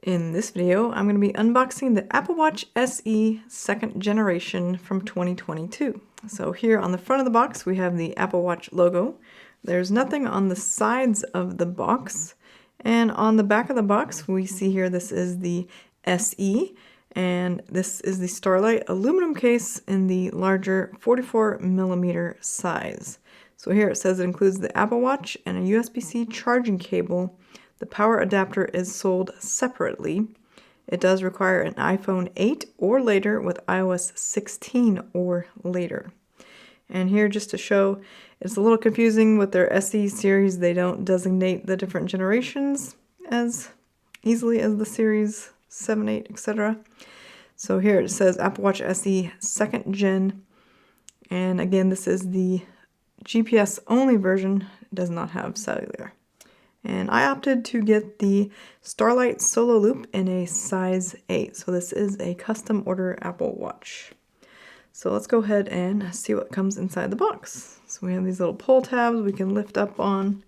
In this video, I'm going to be unboxing the Apple Watch SE 2nd generation from 2022. So here on the front of the box, we have the Apple Watch logo. There's nothing on the sides of the box. And on the back of the box, we see here this is the SE, and this is the Starlight aluminum case in the larger 44mm size. So here it says it includes the Apple Watch and a USB-C charging cable. The power adapter is sold separately. It does require an iPhone 8 or later with iOS 16 or later. And here just to show, it's a little confusing with their SE series. They don't designate the different generations as easily as the series 7, 8, etc. So here it says Apple Watch SE 2nd Gen. And again, this is the GPS only version. It does not have cellular. And I opted to get the Starlight Solo Loop in a size 8. So this is a custom order Apple Watch. So let's go ahead and see what comes inside the box. So we have these little pull tabs we can lift up on.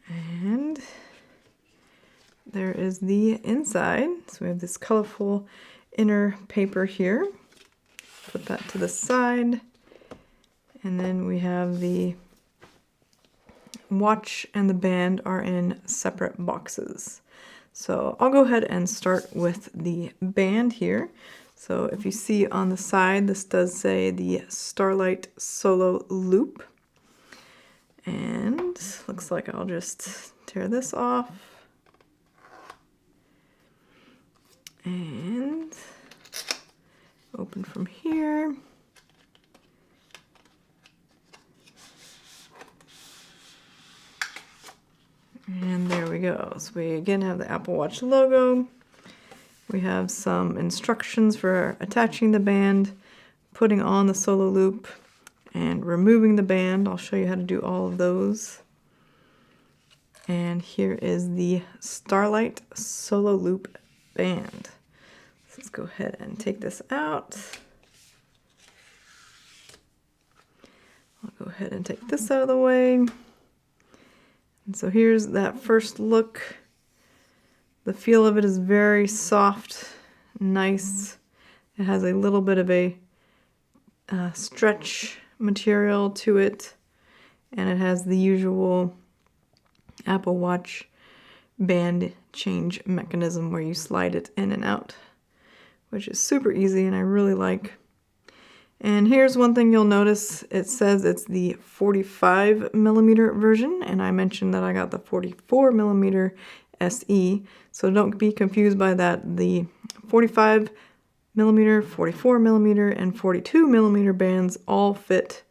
And there is the inside. So we have this colorful inner paper here. Put that to the side. And then we have the watch and the band are in separate boxes. So I'll go ahead and start with the band here. So if you see on the side, this does say the Starlight Solo Loop. And looks like I'll just tear this off. And open from here. And there we go. So we again have the Apple Watch logo. We have some instructions for attaching the band, putting on the Solo Loop, and removing the band. I'll show you how to do all of those. And here is the Starlight Solo Loop band. So let's go ahead and take this out. I'll go ahead and take this out of the way. And so here's that first look. The feel of it is very soft, nice. It has a little bit of a stretch material to it, and it has the usual Apple Watch band change mechanism where you slide it in and out, which is super easy and I really like. And here's one thing you'll notice. It says it's the 45mm version, and I mentioned that I got the 44mm SE, so don't be confused by that. The 45mm, 44mm, and 42mm bands all fit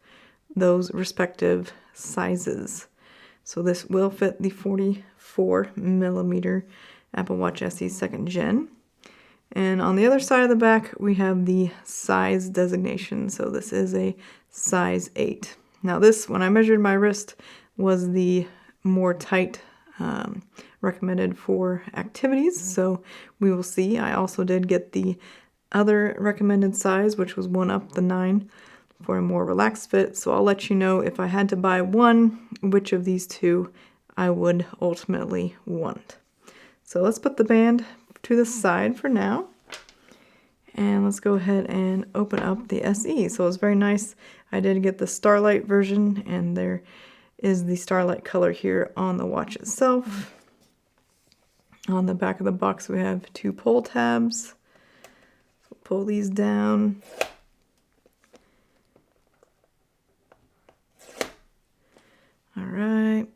those respective sizes. So this will fit the 44mm Apple Watch SE 2nd Gen. And on the other side of the back, we have the size designation. So this is a size 8. Now this, when I measured my wrist, was the more tight recommended for activities. So we will see. I also did get the other recommended size, which was 1 up the 9 for a more relaxed fit. So I'll let you know if I had to buy one, which of these two I would ultimately want. So let's put the band to the side for now. And let's go ahead and open up the SE. So it's very nice. I did get the Starlight version, and there is the Starlight color here on the watch itself. On the back of the box, we have 2 pull tabs. So pull these down. All right.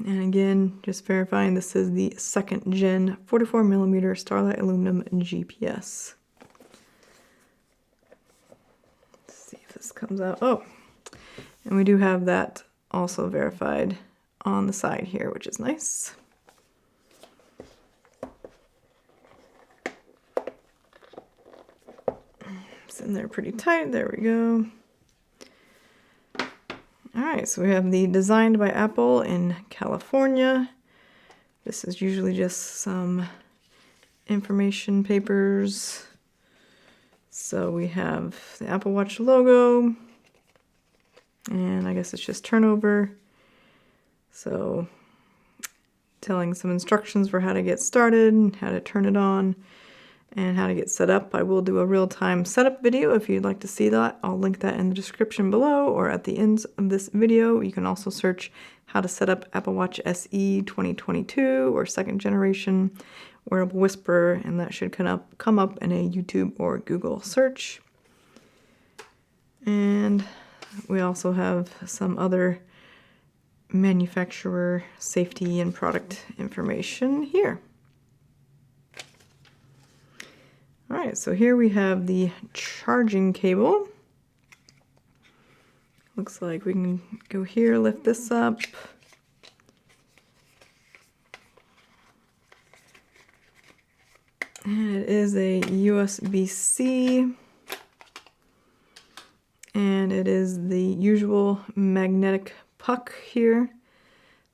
And again, just verifying this is the 2nd Gen 44mm Starlight aluminum GPS. Let's see if this comes out. Oh, and we do have that also verified on the side here, which is nice. It's in there pretty tight. There we go. Alright, so we have the Designed by Apple in California. This is usually just some information papers. So we have the Apple Watch logo, and I guess it's just turnover. So telling some instructions for how to get started, how to turn it on, and how to get set up. I will do a real-time setup video if you'd like to see that. I'll link that in the description below or at the end of this video. You can also search how to set up Apple Watch SE 2022 or second generation Wearable Whisper, and that should come up in a YouTube or Google search. And we also have some other manufacturer safety and product information here. All right, so here we have the charging cable. Looks like we can go here, lift this up. And it is a USB-C. And it is the usual magnetic puck here.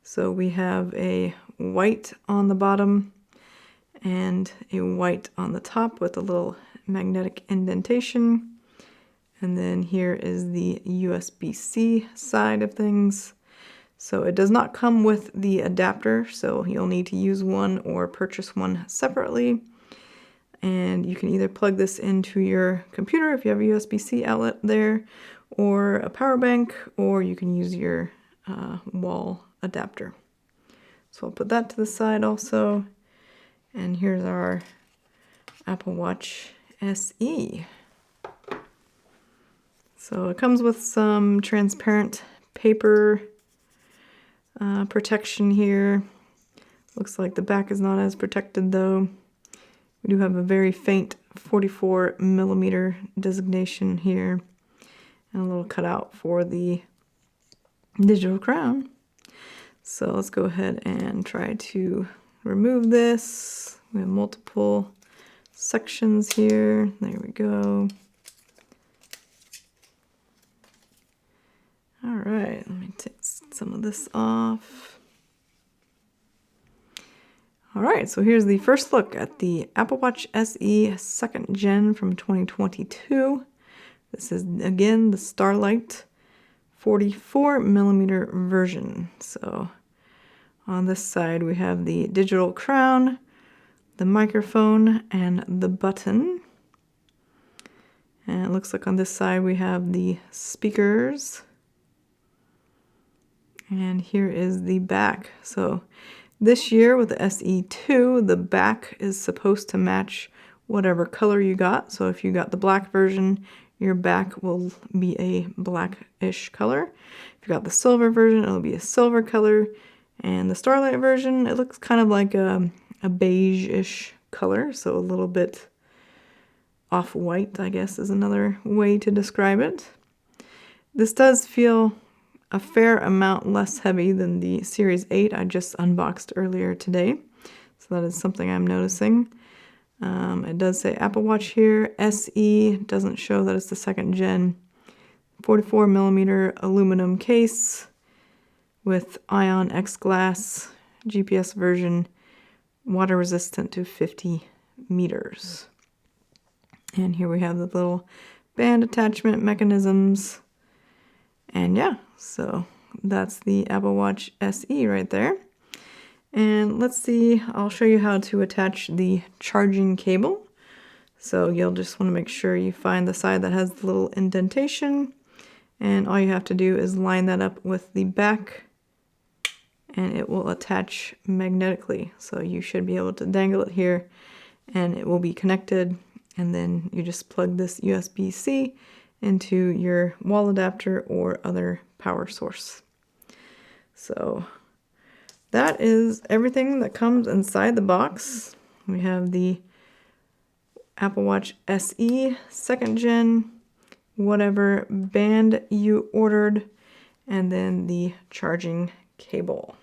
So we have a white on the bottom and a white on the top with a little magnetic indentation. And then here is the USB-C side of things. So it does not come with the adapter, so you'll need to use one or purchase one separately. And you can either plug this into your computer if you have a USB-C outlet there, or a power bank, or you can use your wall adapter. So I'll put that to the side also. And here's our Apple Watch SE. So it comes with some transparent paper protection here. Looks like the back is not as protected though. We do have a very faint 44 millimeter designation here and a little cutout for the digital crown. So let's go ahead and try to remove this. We have multiple sections here. There we go. All right, let me take some of this off. All right, so here's the first look at the Apple Watch SE 2nd Gen from 2022. This is, again, the Starlight 44 millimeter version. So on this side, we have the digital crown, the microphone, and the button. And it looks like on this side, we have the speakers. And here is the back. So this year with the SE2, the back is supposed to match whatever color you got. So if you got the black version, your back will be a blackish color. If you got the silver version, it'll be a silver color. And the Starlight version, it looks kind of like a beige-ish color, so a little bit off-white, I guess, is another way to describe it. This does feel a fair amount less heavy than the Series 8 I just unboxed earlier today. So that is something I'm noticing. It does say Apple Watch here. SE doesn't show that it's the 2nd gen. 44 millimeter aluminum case with Ion X glass, GPS version, water resistant to 50 meters. And here we have the little band attachment mechanisms. And yeah, so that's the Apple Watch SE right there. And let's see, I'll show you how to attach the charging cable. So you'll just want to make sure you find the side that has the little indentation. And all you have to do is line that up with the back and it will attach magnetically. So you should be able to dangle it here and it will be connected. And then you just plug this USB-C into your wall adapter or other power source. So that is everything that comes inside the box. We have the Apple Watch SE 2nd Gen, whatever band you ordered, and then the charging cable.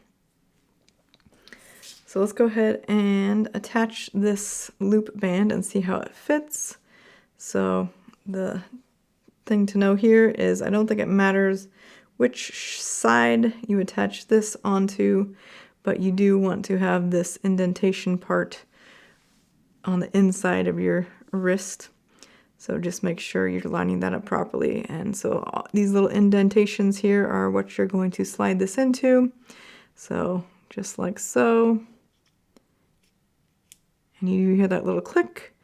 So let's go ahead and attach this loop band and see how it fits. So the thing to know here is I don't think it matters which side you attach this onto, but you do want to have this indentation part on the inside of your wrist. So just make sure you're lining that up properly. And so these little indentations here are what you're going to slide this into. So just like so. And you hear that little click.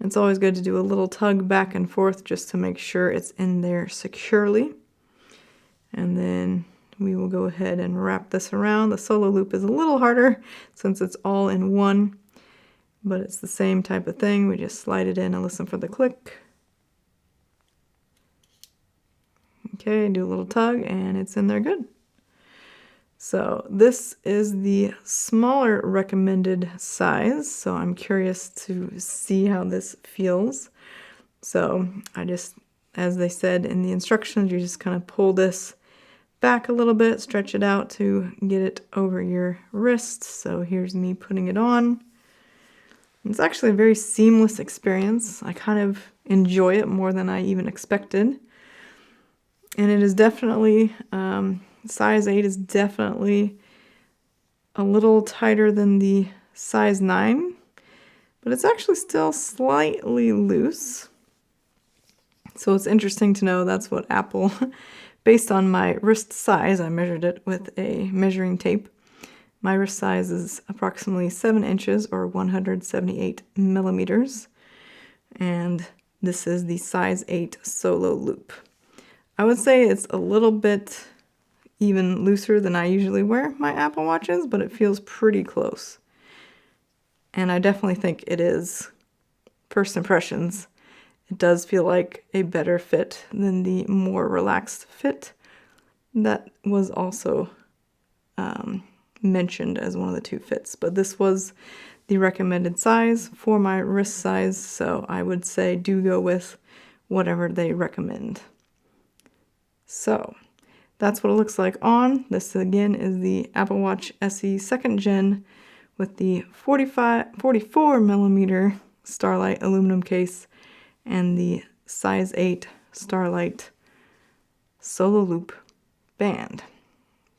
It's always good to do a little tug back and forth just to make sure it's in there securely. And then we will go ahead and wrap this around. The solo loop is a little harder since it's all in one, but it's the same type of thing. We just slide it in and listen for the click. Okay, do a little tug and it's in there good. So this is the smaller recommended size, so I'm curious to see how this feels. So I just, as they said in the instructions, you just kind of pull this back a little bit, stretch it out to get it over your wrist. So here's me putting it on. It's actually a very seamless experience. I kind of enjoy it more than I even expected. And it is definitely, size 8 is definitely a little tighter than the size 9, but it's actually still slightly loose. So it's interesting to know that's what Apple, based on my wrist size, I measured it with a measuring tape. My wrist size is approximately 7 inches or 178 millimeters. And this is the size 8 Solo Loop. I would say it's a little bit even looser than I usually wear my Apple Watches, but it feels pretty close. And I definitely think it is, first impressions, it does feel like a better fit than the more relaxed fit that was also mentioned as one of the 2 fits. But this was the recommended size for my wrist size, so I would say do go with whatever they recommend. So that's what it looks like on. This again is the Apple Watch SE 2nd Gen with the 44 millimeter Starlight aluminum case and the size 8 Starlight Solo Loop band.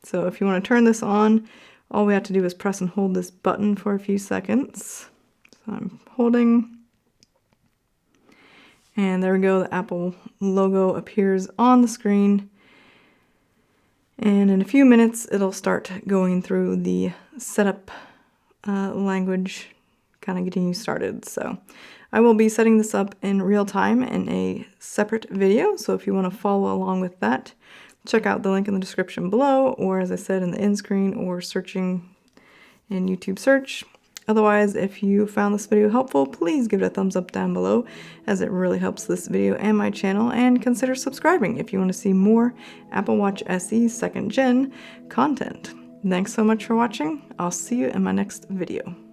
So if you want to turn this on, all we have to do is press and hold this button for a few seconds. So I'm holding, and there we go, the Apple logo appears on the screen. And in a few minutes, it'll start going through the setup language, kind of getting you started. So I will be setting this up in real time in a separate video. So if you want to follow along with that, check out the link in the description below, or as I said, in the end screen, or searching in YouTube search. Otherwise, if you found this video helpful, please give it a thumbs up down below, as it really helps this video and my channel, and consider subscribing if you want to see more Apple Watch SE 2nd Gen content. Thanks so much for watching. I'll see you in my next video.